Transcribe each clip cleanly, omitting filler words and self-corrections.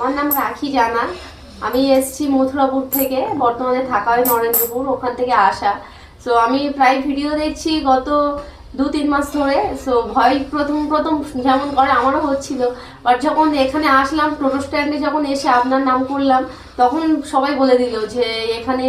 আমার নাম রাখি জানা। আমি এসেছি মথুরাপুর থেকে, বর্তমানে থাকা হয় নরেন্দ্রপুর, ওখান থেকে আসা। সো আমি প্রায় ভিডিও দেখছি গত 2-3 মাস ধরে। সো ভয় প্রথম প্রথম যেমন করে আমারও হচ্ছিল, বাট যখন এখানে আসলাম টোটো স্ট্যান্ডে, যখন এসে আপনার নাম করলাম, তখন সবাই বলে দিল যে এখানে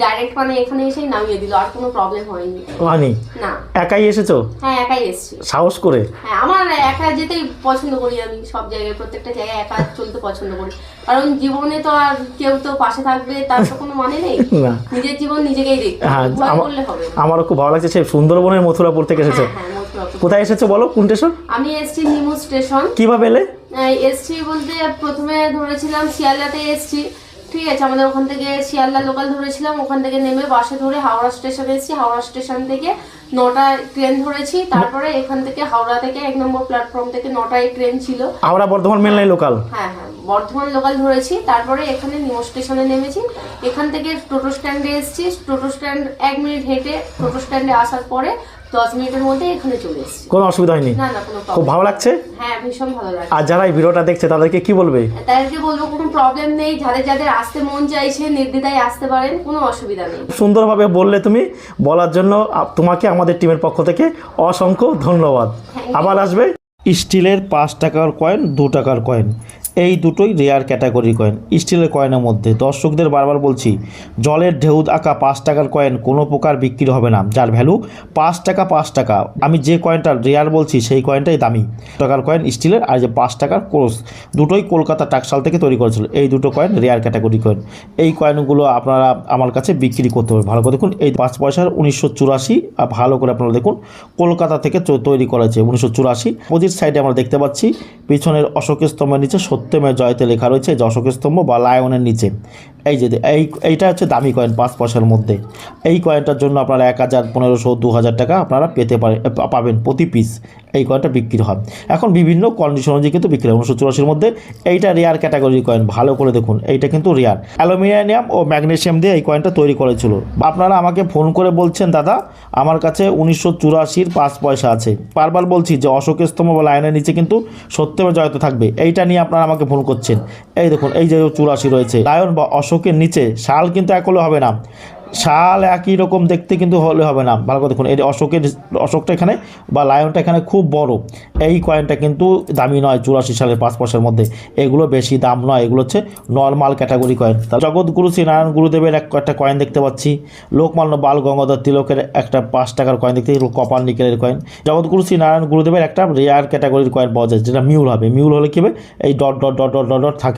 ডাইরেক্ট মানে এখানে এসেই নামিয়ে দিল, আর কোনো প্রবলেম হয়নি। হয়নি? না। একাই এসেছো? হ্যাঁ, একাই এসেছি। সাহস করে? হ্যাঁ, আমার একা যেতেই পছন্দ করি। আমি সব জায়গায়, প্রত্যেকটা জায়গায় একা চলতে পছন্দ করি, কারণ জীবনে তো আর কেউ তো পাশে থাকবে তার তো কোনো মানে নেই। না। নিজের জীবন নিজেকেই দেখতে হবে, ভয় করলে হবে না। আমারও খুব ভালো লাগছে। সেই সুন্দরবনের মথুরাপুর থেকে এসেছো? হ্যাঁ, মথুরাপুর। কোথায় এসেছো বলো, কোন স্টেশন? আমি এসেছি নিমু স্টেশন। কিভাবে এলে? এসছি বলতে প্রথমে ধরেছিলাম শিয়ালদাতে এসছি, ঠিক আছে। আমাদের ওখান থেকে শিয়ালদা লোকাল ধরেছিলাম, ওখান থেকে নেমে বাসে ধরে হাওড়া স্টেশনে এসেছি। হাওড়া স্টেশন থেকে 9টায় ট্রেন ধরেছি। তারপরে এখান থেকে হাওড়া থেকে 1 নম্বর প্ল্যাটফর্ম থেকে 9টায় ট্রেন ছিল। Howrah Bardhaman mail line local? হ্যাঁ, বর্ধমান লোকাল ধরেছি। তারপরে এখানে নিমো স্টেশনে নেমেছি। এখান থেকে টোটো স্ট্যান্ডে এসেছি। টোটো স্ট্যান্ড 1 মিনিট হেঁটে টোটো স্ট্যান্ডে আসার পরে 10 মিনিটের মধ্যে এখানে চলে এসেছি। কোনো অসুবিধা হয়নি? না, কোনো খুব প্রবলেম। ভালো লাগছে? হ্যাঁ, ভীষণ ভালো লাগে। আর যারা এই ভিডিওটা দেখছে তাদেরকে কি বলবে? তাদেরকে বলবো কোনো প্রবলেম নেই, যাদের যাদের আসতে মন চাইছে নির্দ্বিধায় আসতে পারেন, কোনো অসুবিধা নেই। সুন্দরভাবে বললে তুমি, বলার জন্য তোমাকে আমাদের টিমের পক্ষ থেকে অসংখ্য ধন্যবাদ। আবার আসবে। স্টিলের 5 টাকার কয়েন, 2 টাকার কয়েন, এই দুটোই রেয়ার ক্যাটাগরি কয়েন স্টিলের কয়েনের মধ্যে। দর্শকদের বারবার বলছি, জলের ঢেউ আঁকা 5 টাকার কয়েন কোনো প্রকার বিক্রি হবে না, যার ভ্যালু 5 টাকা 5 টাকা। আমি যে কয়েনটা রেয়ার বলছি সেই কয়েনটাই দামি। টাকার কয়েন স্টিলের, আর যে 5 টাকার ক্রোস, দুটোই কলকাতা টাকশাল থেকে তৈরি করেছিল। এই দুটো কয়েন রেয়ার ক্যাটাগরি কয়েন। এই কয়েনগুলো আপনারা আমার কাছে বিক্রি করতে হবে। ভালো করে দেখুন, এই 5 পয়সার 1984, ভালো করে আপনারা দেখুন, কলকাতা থেকে তৈরি করেছে 1984। অপোজিট সাইডে আমরা দেখতে পাচ্ছি পিছনের অশোকের স্তম্ভের নিচে সত্যমের জয়তে লেখা রয়েছে, যে অশোকের স্তম্ভ বা লায়নের নিচে। এই যে এইটা হচ্ছে দামি কয়েন 5 পয়সার মধ্যে। এই কয়েনটার জন্য আপনারা 1000, 1500, 2000 টাকা আপনারা পাবেন প্রতি পিস। এই কয়েনটা বিক্রি হয় এখন বিভিন্ন কন্ডিশন অনুযায়ী কিন্তু বিক্রি হয়। 1984-র মধ্যে এইটা রেয়ার ক্যাটাগরি কয়েন। ভালো করে দেখুন, এইটা কিন্তু রেয়ার। অ্যালুমিনিয়াম ও ম্যাগনেসিয়াম দিয়ে এই কয়েনটা তৈরি করেছিল। আপনারা আমাকে ফোন করে বলছেন, দাদা আমার কাছে 1984-র 5 পয়সা আছে। বারবার বলছি যে অশোকের স্তম্ভ বা লায়নের নিচে কিন্তু সত্যমের জয়তে থাকবে। এইটা নিয়ে আপনারা আমাকে ফোন করছেন। এই দেখুন, এই যে 84 রয়েছে, লায়ন বা অশোকের নিচে সাল কিন্তু এক হলে হবে না, শাল একই রকম দেখতে কিন্তু হলে হবে না। ভালো করে দেখুন, এই অশোকটা এখানে বা লায়নটা এখানে খুব বড়। এই কয়েনটা কিন্তু দামি নয় 84 সালের 5 পয়সার মধ্যে। এগুলো বেশি দাম নয়, এগুলো হচ্ছে নর্মাল ক্যাটাগরি কয়েন। জগৎগুরু শ্রী নারায়ণ গুরুদেবের একটা কয়েন দেখতে পাচ্ছি। লোকমান্য বাল গঙ্গাধর তিলকের একটা 5 টাকার কয়েন দেখতে, এগুলো কপার নিকেলের কয়েন। জগৎগুরু শ্রী নারায়ণ গুরুদেবের একটা রেয়ার ক্যাটাগরির কয়েন পাওয়া যায়, যেটা মিউল হবে। মিউল হলে কী হবে, এই dot dot dot dot dot dot থাকে।